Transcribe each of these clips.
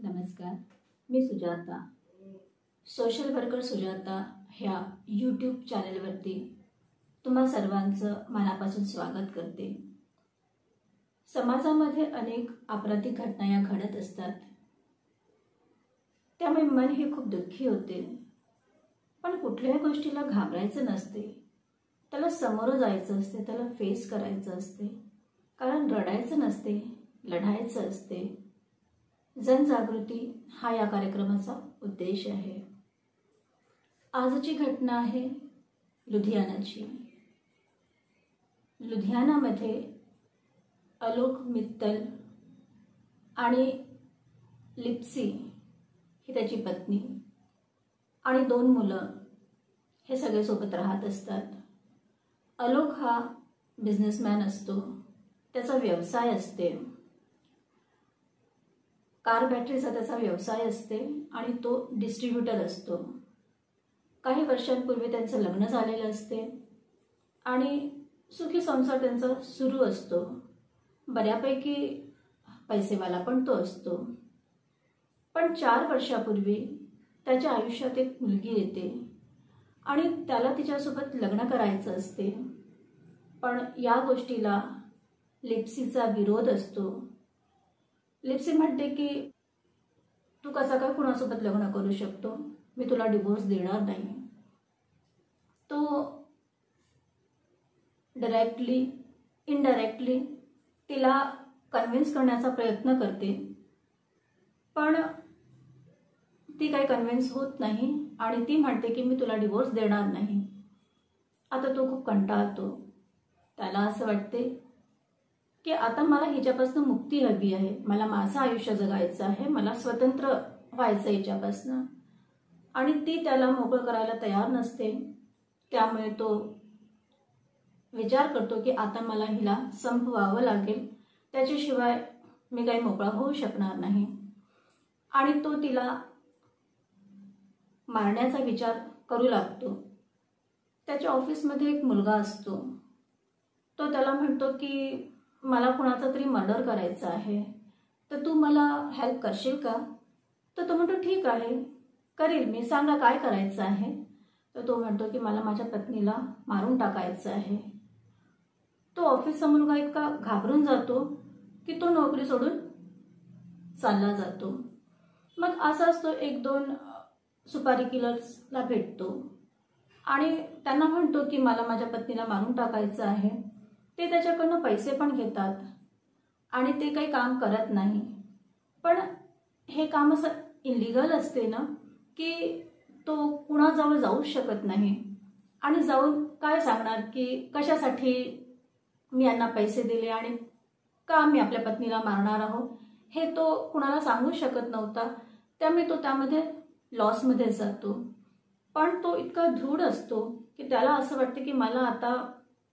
नमस्कार, मी Sujata. Social worker Sujata ह्या YouTube चॅनलवरती तुम्हा सर्वांचं मनापासून स्वागत करते. समाजामध्ये अनेक आपराधिक घटना या घडत असतात, त्यामुळे मन हे खूप दुःखी होते. पण कुठल्याही गोष्टीला घाबरायचं नसते, त्याला समोर जायचं असते, त्याला फेस करायचं असते. कारण रडायचं नसते, लढायचं असते. जनजागृती हा या कार्यक्रमाचा उद्देश आहे. आजची घटना आहे लुधियानाची. लुधियानामध्ये अलोक मित्तल आणि लिप्सी ही त्याची पत्नी आणि 2 मुलं हे सगळे सोबत राहत असतात. अलोक हा बिझनेसमॅन असतो, त्याचा व्यवसाय असते, कार बॅटरीचा त्याचा व्यवसाय असते आणि तो डिस्ट्रीब्युटर असतो. काही वर्षांपूर्वी त्यांचं लग्न झालेलं असते आणि सुखी संसार त्यांचा सुरू असतो. बऱ्यापैकी पैसेवाला पण तो असतो. पण 4 वर्षापूर्वी त्याच्या आयुष्यात एक मुलगी येते आणि त्याला तिच्यासोबत लग्न करायचं असते. पण या गोष्टीला लिप्सीचा विरोध असतो. लिप्सी म्हणते की तू कसा काय कुणासोबत लग्न करू शकतो, मी तुला डिवोर्स देणार नाही. तो डायरेक्टली इनडायरेक्टली तिला कन्व्हिन्स करण्याचा प्रयत्न करते, पण ती काही कन्व्हिन्स होत नाही आणि ती म्हणते की मी तुला डिवोर्स देणार नाही. आता तो खूप कंटाळतो. त्याला असं वाटते की आता मला हिच्यापासून मुक्ती हवी आहे, मला माझं आयुष्य जगायचं आहे, मला स्वतंत्र व्हायचं हिच्यापासून. आणि ती त्याला मोकळं करायला तयार नसते. त्यामुळे तो विचार करतो की आता मला हिला संपवावं लागेल, त्याच्याशिवाय मी काही मोकळा होऊ शकणार नाही. आणि तो तिला मारण्याचा विचार करू लागतो. त्याच्या ऑफिसमध्ये एक मुलगा असतो. तो त्याला म्हणतो की मला कुणाचा तरी मर्डर करायचा आहे, तर तू मला हेल्प करशील का? तर तो म्हणतो ठीक आहे, करेल मी, सांगा काय करायचं आहे. तर तो म्हणतो की मला माझ्या पत्नीला मारून टाकायचं आहे. तो ऑफिसचा मुलगा इतका घाबरून जातो की तो नोकरी सोडून चालला जातो. मग असाच तो 1-2 सुपारी किलर्सला भेटतो आणि त्यांना म्हणतो की मला माझ्या पत्नीला मारून टाकायचं आहे. ते त्याच्याकडनं पैसे पण घेतात आणि ते काही काम करत नाही. पण हे काम असं इलिगल असते ना की तो कुणाजवळ जाऊच शकत नाही आणि जाऊन काय सांगणार की कशासाठी मी यांना पैसे दिले आणि का मी आपल्या पत्नीला मारणार आहोत, हे तो कुणाला सांगू शकत नव्हता. त्यामुळे तो त्यामध्ये लॉसमध्ये जातो. पण तो इतका दृढ असतो की त्याला असं वाटतं की मला आता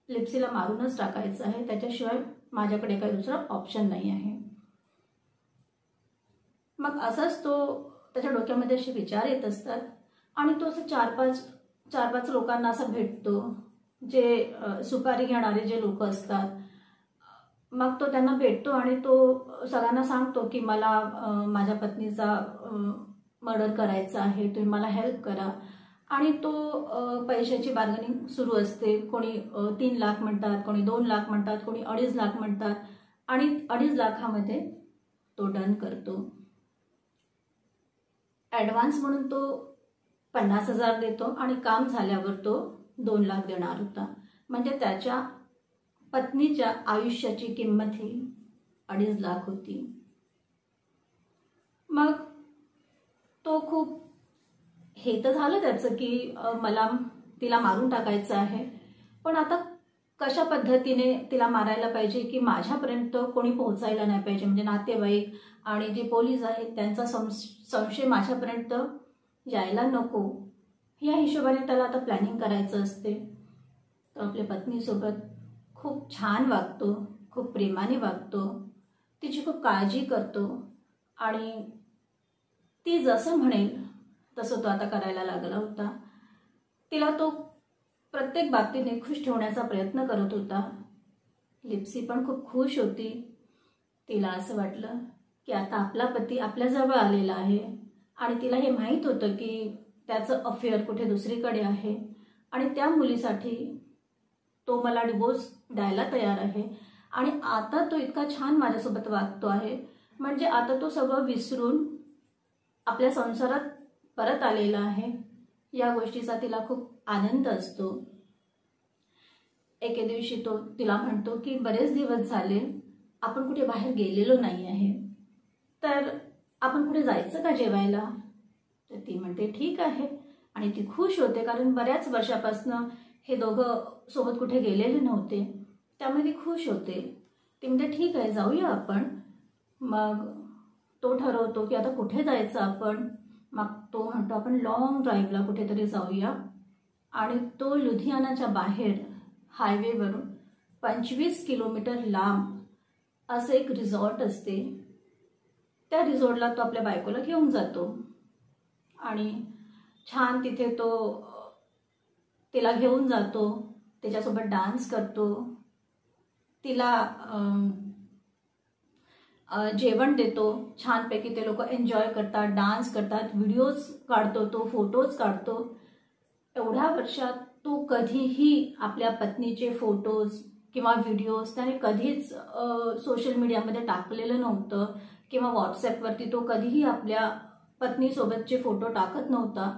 लिप्सीला मारूनच टाकायचं आहे, त्याच्याशिवाय माझ्याकडे काही दुसरा ऑप्शन नाही आहे. मग असाच तो त्याच्या डोक्यामध्ये असे विचार येत असतात आणि तो असं 4-5 लोकांना असं भेटतो, जे सुपारी घेणारे जे लोक असतात. मग तो त्यांना भेटतो आणि तो सगळ्यांना सांगतो की मला माझ्या पत्नीचा मर्डर करायचा आहे, तुम्ही मला हेल्प करा. आणि तो पैशाची बार्गेनिंग सुरू असते. कोणी 3 लाख म्हणतात, कोणी 2 लाख म्हणतात, कोणी 2.5 लाख म्हणतात आणि 2.5 लाखामध्ये तो डन करतो. ॲडव्हान्स म्हणून तो 50,000 देतो आणि काम झाल्यावर तो 2 लाख देणार होता. म्हणजे त्याच्या पत्नीच्या आयुष्याची किंमत ही 2.5 लाख होती. मग तो खूप हे तर झालं त्याचं की मला तिला मारून टाकायचं आहे, पण आता कशा पद्धतीने तिला मारायला पाहिजे की माझ्यापर्यंत कोणी पोहोचायला नाही पाहिजे, म्हणजे नातेवाईक आणि जे पोलीस आहेत त्यांचा संशय माझ्यापर्यंत यायला नको. या हिशोबाने त्याला आता प्लॅनिंग करायचं असते. तो आपल्या पत्नीसोबत खूप छान वागतो, खूप प्रेमाने वागतो, तिची खूप काळजी करतो आणि ती जसं म्हणेल तसं तो आता करायला लागला होता. तिला तो प्रत्येक बाबतीने खुश ठेवण्याचा प्रयत्न करत होता. लिप्सी पण खूप खुश होती. तिला असं वाटलं की आता आपला पती आपल्याजवळ आलेला आहे आणि तिला हे माहीत होतं की त्याचं अफेअर कुठे दुसरीकडे आहे आणि त्या मुलीसाठी तो मला डिवोर्स द्यायला तयार आहे आणि आता तो इतका छान माझ्यासोबत वागतो आहे, म्हणजे आता तो सगळं विसरून आपल्या संसारात परत आलेला आहे. या गोष्टीचा तिला खूप आनंद असतो. एके दिवशी तो तिला म्हणतो की बरेच दिवस झाले आपण कुठे बाहेर गेलेलो नाही आहे, तर आपण कुठे जायचं का जेवायला? तर ती म्हणते ठीक आहे आणि ती खुश होते, कारण बऱ्याच वर्षापासून हे दोघं सोबत कुठे गेलेले नव्हते, त्यामुळे ती खुश होते. ती म्हणते ठीक आहे जाऊया आपण. मग तो ठरवतो की आता कुठे जायचं आपण. मग तो म्हणतो आपण लॉंग ड्राईव्हला कुठेतरी जाऊया आणि तो लुधियानाच्या बाहेर हायवेवरून 25 किलोमीटर लांब असं एक रिसॉर्ट असते, त्या रिसॉर्टला तो आपल्या बायकोला घेऊन जातो आणि छान तिथे तो तिला घेऊन जातो, त्याच्यासोबत डान्स करतो, तिला जेवण देतो. छानपैकी ते लोक एन्जॉय करतात, डान्स करतात, व्हिडिओज काढतो, तो फोटोज काढतो. एवढ्या वर्षात तो कधीही आपल्या पत्नीचे फोटोज किंवा व्हिडिओज त्याने कधीच सोशल मीडियामध्ये टाकलेलं नव्हतं किंवा व्हॉट्सॲपवरती तो कधीही आपल्या पत्नीसोबतचे फोटो टाकत नव्हता.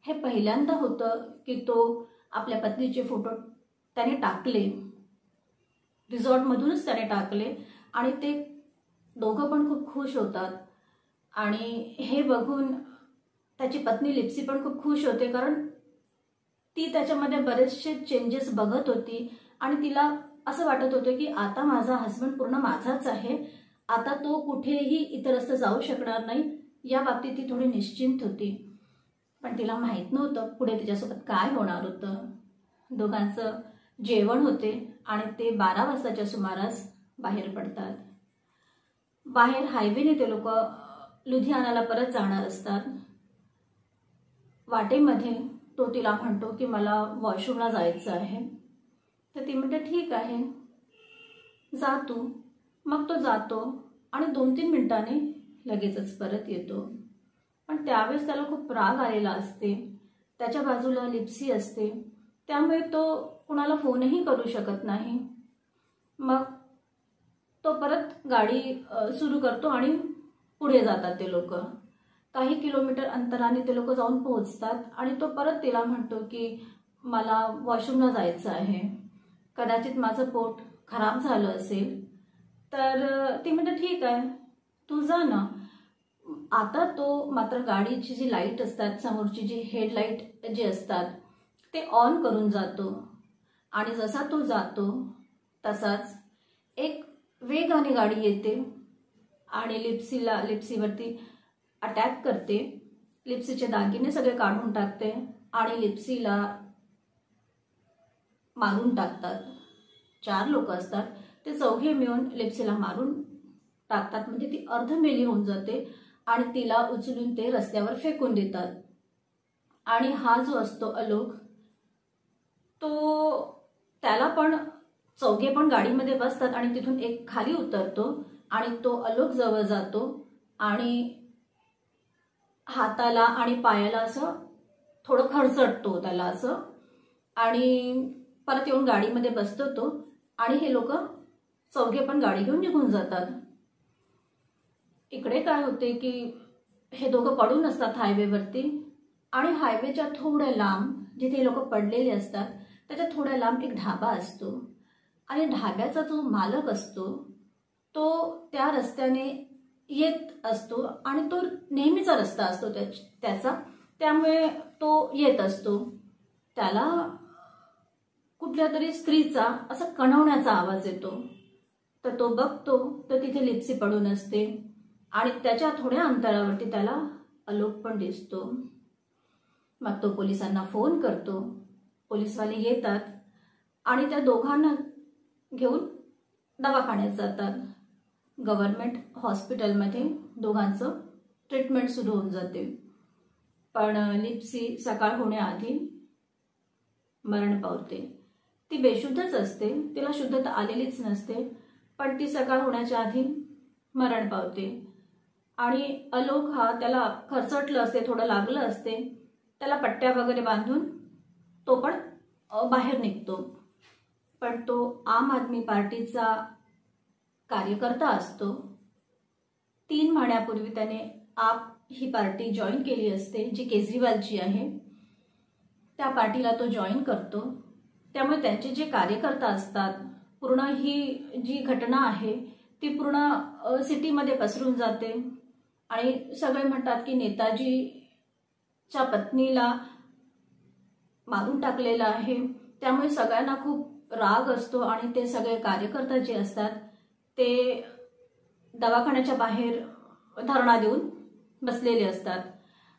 हे पहिल्यांदा होतं की तो आपल्या पत्नीचे फोटो त्याने टाकले, रिसॉर्टमधूनच त्याने टाकले आणि ते दोघं पण खूप खुश होतात. आणि हे बघून त्याची पत्नी लिप्सी पण खूप खुश होते, कारण ती त्याच्यामध्ये बरेचसे चेंजेस बघत होती आणि तिला असं वाटत होतं की आता माझा हस्बंड पूर्ण माझाच आहे, आता तो कुठेही इतरस्त जाऊ शकणार नाही. या बाबतीत ती थोडी निश्चिंत होती, पण तिला माहीत नव्हतं पुढे तिच्यासोबत काय होणार होतं. दोघांचं जेवण होते आणि ते 12 वाजताच्या सुमारास बाहेर पडतात. बाहेर हायवेने ते लोक लुधियानाला परत जाणार असतात. वाटेमध्ये तो तिला म्हणतो की मला वॉशरूमला जायचं आहे. तर ती म्हणते ठीक आहे जा तू. मग तो जातो आणि 2-3 मिनिटांनी लगेचच परत येतो. पण त्यावेळेस त्याला खूप राग आलेला असते, त्याच्या बाजूला लिप्सी असते, त्यामुळे तो कुणाला फोनही करू शकत नाही. मग तो परत गाडी सुरू करतो आणि पुढे जातात ते लोक. काही किलोमीटर अंतराने ते लोक जाऊन पोहोचतात आणि तो परत तिला म्हणतो की मला वॉशरूमला जायचं आहे, कदाचित माझं पोट खराब झालं असेल. तर ती म्हणते ठीक आहे तू जा ना. आता तो मात्र गाडीची जी लाईट असतात, समोरची जी हेडलाईट जे असतात ते ऑन करून जातो आणि जसा तो जातो तसाच एक वेगाने गाडी येते आणि लिप्सीवरती अटॅक करते. लिप्सीचे दागिने सगळे काढून टाकते आणि लिप्सीला मारून टाकतात. 4 लोक असतात, ते चौघे मिळून लिप्सीला मारून टाकतात, म्हणजे ती अर्धमेली होऊन जाते आणि तिला उचलून ते रस्त्यावर फेकून देतात. आणि हा जो असतो अलोक, तो त्याला पण चौघे पण गाडीमध्ये बसतात आणि तिथून एक खाली उतरतो आणि तो अलोक जवळ जातो आणि हाताला आणि पायाला असं थोडं खरचटतो त्याला असं आणि परत येऊन गाडीमध्ये बसतो तो आणि हे लोक चौघे पण गाडी घेऊन निघून जातात. इकडे काय होते की हे दोघं पडून असतात हायवेवरती आणि हायवेच्या थोड्या लांब जिथे लोक पडलेले असतात त्याच्या थोड्या लांब एक ढाबा असतो आणि ढाब्याचा जो मालक असतो तो त्या रस्त्याने येत असतो आणि तो नेहमीचा रस्ता असतो त्याचा, त्यामुळे तो येत असतो. त्याला कुठल्या तरी स्त्रीचा असा कणवण्याचा आवाज येतो, तर तो बघतो तर तिथे लिप्सी पडून असते आणि त्याच्या थोड्या अंतरावरती त्याला अलोक पण दिसतो. मग तो पोलिसांना फोन करतो, पोलीसवाले येतात आणि त्या दोघांना घेऊन दवाखान्यात जातात. गव्हर्नमेंट हॉस्पिटलमध्ये दोघांचं ट्रीटमेंट सुरू होऊन जाते. पण लिप्सी सकाळ होण्याआधी मरण पावते. ती बेशुद्धच असते, तिला शुद्धता आलेलीच नसते, पण ती सकाळ होण्याच्या आधी मरण पावते. आणि आलोक हा त्याला खरचटलं असते, थोडं लागलं असते, त्याला पट्ट्या वगैरे बांधून तो पण बाहेर निघतो. पण तो आम आदमी पार्टीचा कार्यकर्ता असतो. 3 महिन्यापूर्वी त्याने आप ही पार्टी जॉईन केली असते, जी केजरीवालची आहे. त्या पार्टीला तो जॉईन करतो. त्यामुळे त्यांचे जे कार्यकर्ता असतात, पूर्ण ही जी घटना आहे ती पूर्ण सिटीमध्ये पसरून जाते आणि सगळे म्हणतात की नेताजीच्या पत्नीला मारून टाकलेलं आहे. त्यामुळे सगळ्यांना खूप राग असतो आणि ते सगळे कार्यकर्ता जे असतात ते दवाखान्याच्या बाहेर धरणा देऊन बसलेले असतात.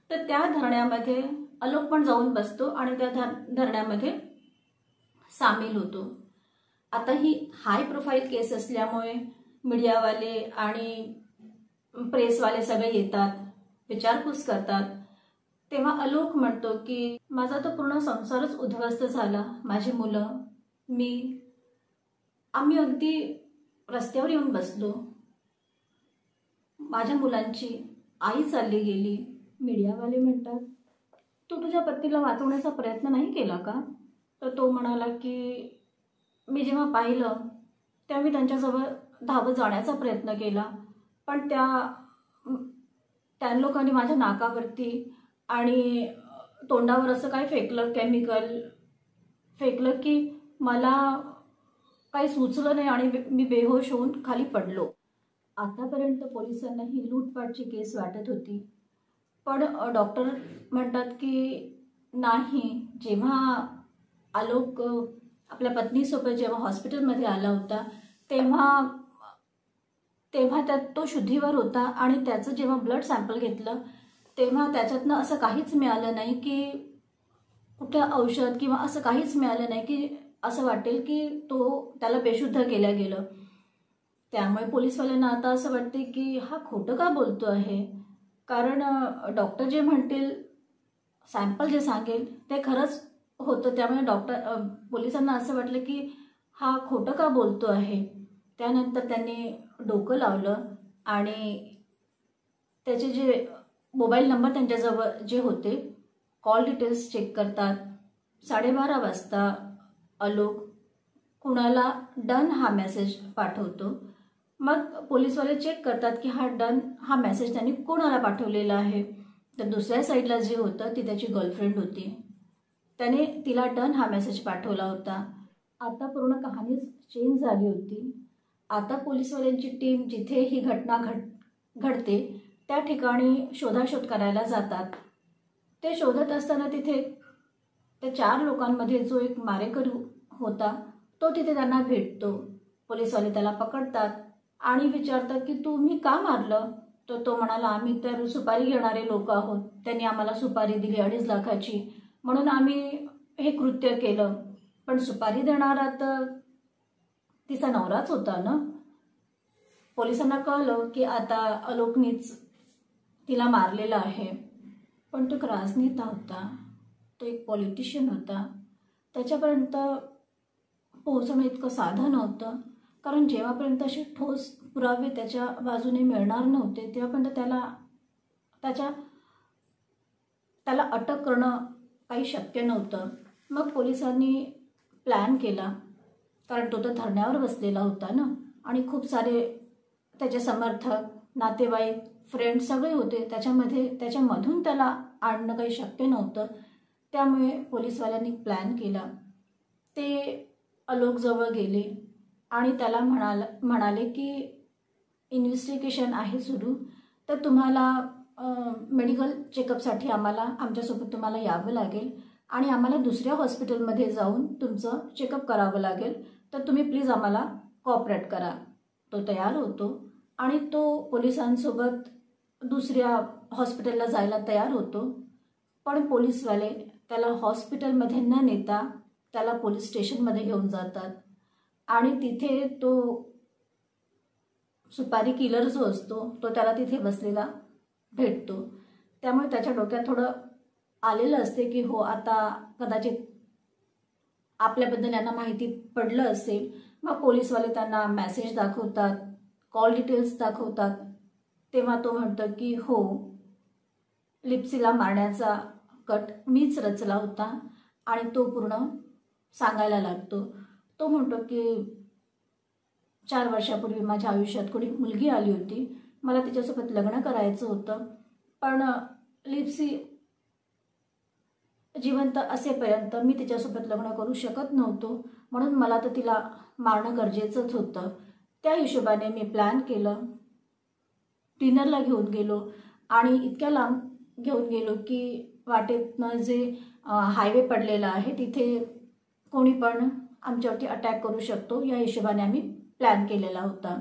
तर त्या धरण्यामध्ये आलोक पण जाऊन बसतो आणि त्या धरण्यामध्ये सामील होतो. आता ही हाय प्रोफाईल केस असल्यामुळे मीडियावाले आणि प्रेसवाले सगळे येतात, विचारपूस करतात. तेव्हा आलोक म्हणतो की माझा तो पूर्ण संसारच उद्ध्वस्त झाला, माझी मुलं, आम्ही अगदी रस्त्यावर येऊन बसलो, माझ्या मुलांची आई चालली गेली. मीडियावाले म्हणतात तू तुझ्या पत्नीला वाचवण्याचा प्रयत्न नाही केला का? तर तो म्हणाला की मी जेव्हा पाहिलं तेव्हा मी त्यांच्याजवळ धावत जाण्याचा प्रयत्न केला, पण त्या लोकांनी माझ्या नाकावरती आणि तोंडावर असं काय फेकलं, केमिकल फेकलं की मला काही सुचलं नाही आणि मी बेहोश होऊन खाली पडलो. आतापर्यंत पोलिसांना ही लूटपाटची केस वाटत होती, पण डॉक्टर म्हणतात की नाही, जेव्हा आलोक आपल्या पत्नीसोबत जेव्हा हॉस्पिटलमध्ये आला होता तेव्हा त्यात तो शुद्धीवर होता आणि त्याचं जेव्हा ब्लड सॅम्पल घेतलं तेव्हा त्याच्यातनं असं काहीच मिळालं नाही की कुठलं औषध किंवा असं काहीच मिळालं नाही की असं वाटेल की त्याला बेशुद्ध केलं गेलं. त्यामुळे पोलीसवाल्यांना आता असं वाटते की हा खोटं का बोलतो आहे, कारण डॉक्टर जे म्हणतील, सॅम्पल जे सांगेल ते खरंच होतं. त्यामुळे पोलिसांना असं वाटलं की हा खोटं का बोलतो आहे. त्यानंतर त्यांनी डोकं लावलं आणि त्याचे जे मोबाईल नंबर त्यांच्याजवळ जे होते, कॉल डिटेल्स चेक करतात. 12:30 वाजता आलोक कुणाला डन हा मेसेज पाठवतो. मग पोलीसवाले चेक करतात की हा मेसेज त्यांनी कोणाला पाठवलेला आहे. तर दुसऱ्या साईडला जे होतं ती त्याची गर्लफ्रेंड होती, त्याने तिला डन हा मेसेज पाठवला होता. आता पूर्ण कहाणीच चेंज झाली होती. आता पोलीसवाल्यांची टीम जिथे ही घटना घडते त्या ठिकाणी शोधाशोध करायला जातात. ते शोधत असताना तिथे त्या 4 लोकांमध्ये जो एक मारेकरी होता तो तिथे त्यांना भेटतो. पोलीसवाले त्याला पकडतात आणि विचारतात की तुम्ही का मारलं? तर तो म्हणाला आम्ही तर सुपारी घेणारे लोक आहोत, त्यांनी आम्हाला सुपारी दिली 2.5 लाखाची, म्हणून आम्ही हे कृत्य केलं. पण सुपारी देणारा तर तिचा नवराच होता ना. पोलिसांना कळलं की आता आलोकनीच तिला मारलेलं आहे. पण तो एक राजनेता होता, तो एक पॉलिटिशियन होता, त्याच्यापर्यंत पोहोचणं इतकं साधं नव्हतं. कारण जेव्हापर्यंत असे ठोस पुरावे त्याच्या बाजूने मिळणार नव्हते तेव्हापर्यंत त्याला अटक करणं काही शक्य नव्हतं. मग पोलिसांनी प्लॅन केला, कारण तो तर धरण्यावर बसलेला होता ना आणि खूप सारे त्याचे समर्थक, नातेवाईक, फ्रेंड सगळे होते. त्याच्यामधून त्याला आणणं काही शक्य नव्हतं. त्यामुळे पोलीसवाल्यांनी प्लॅन केला. ते आलोकजवळ गेले आणि त्याला म्हणाले की इन्व्हेस्टिगेशन आहे सुरू, तर तुम्हाला मेडिकल चेकअपसाठी आमच्यासोबत तुम्हाला यावं लागेल आणि आम्हाला दुसऱ्या हॉस्पिटलमध्ये जाऊन तुमचं चेकअप करावं लागेल, तर तुम्ही प्लीज आम्हाला कॉपरेट करा. तो तयार होतो आणि तो पोलिसांसोबत दुसऱ्या हॉस्पिटलला जायला तयार होतो. पण पोलीसवाले त्याला हॉस्पिटलमध्ये न नेता त्याला पोलीस स्टेशनमध्ये घेऊन जातात आणि तिथे तो सुपारी किलर जो असतो तो त्याला तिथे बसलेला भेटतो. त्यामुळे त्याच्या डोक्यात थोडं आलेलं असते की हो, आता कदाचित आपल्याबद्दल यांना माहिती पडलं असेल. मग पोलीसवाले त्यांना मेसेज दाखवतात, कॉल डिटेल्स दाखवतात. तेव्हा तो म्हणतो की हो, लिप्सीला मारण्याचा कट मीच रचला होता आणि तो पूर्ण सांगायला लागतो. तो म्हणतो की 4 वर्षापूर्वी माझ्या आयुष्यात कोणी मुलगी आली होती, मला तिच्यासोबत लग्न करायचं होतं, पण लिप्सी जिवंत असेपर्यंत मी तिच्यासोबत लग्न करू शकत नव्हतो, म्हणून मला तर तिला मारणं गरजेचंच होतं. त्या हिशोबाने मी प्लॅन केलं, डिनरला घेऊन गेलो आणि इतक्या लांब घेऊन गेलो की वाटेतनं जे हायवे पडलेला आहे तिथे कोणी पण आमच्यावरती अटॅक करू शकतो, या हिशोबाने आम्ही प्लॅन केलेला होता.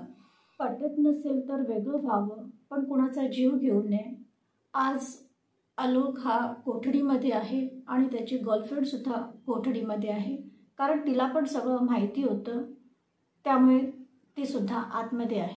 पटत नसेल तर वेगळं व्हावं, पण कुणाचा जीव घेऊ नये. आज आलोक हा कोठडीमध्ये आहे आणि त्याची गर्लफ्रेंडसुद्धा कोठडीमध्ये आहे, कारण तिला पण सगळं माहिती होतं, त्यामुळे ती सुद्धा आतमध्ये आहे.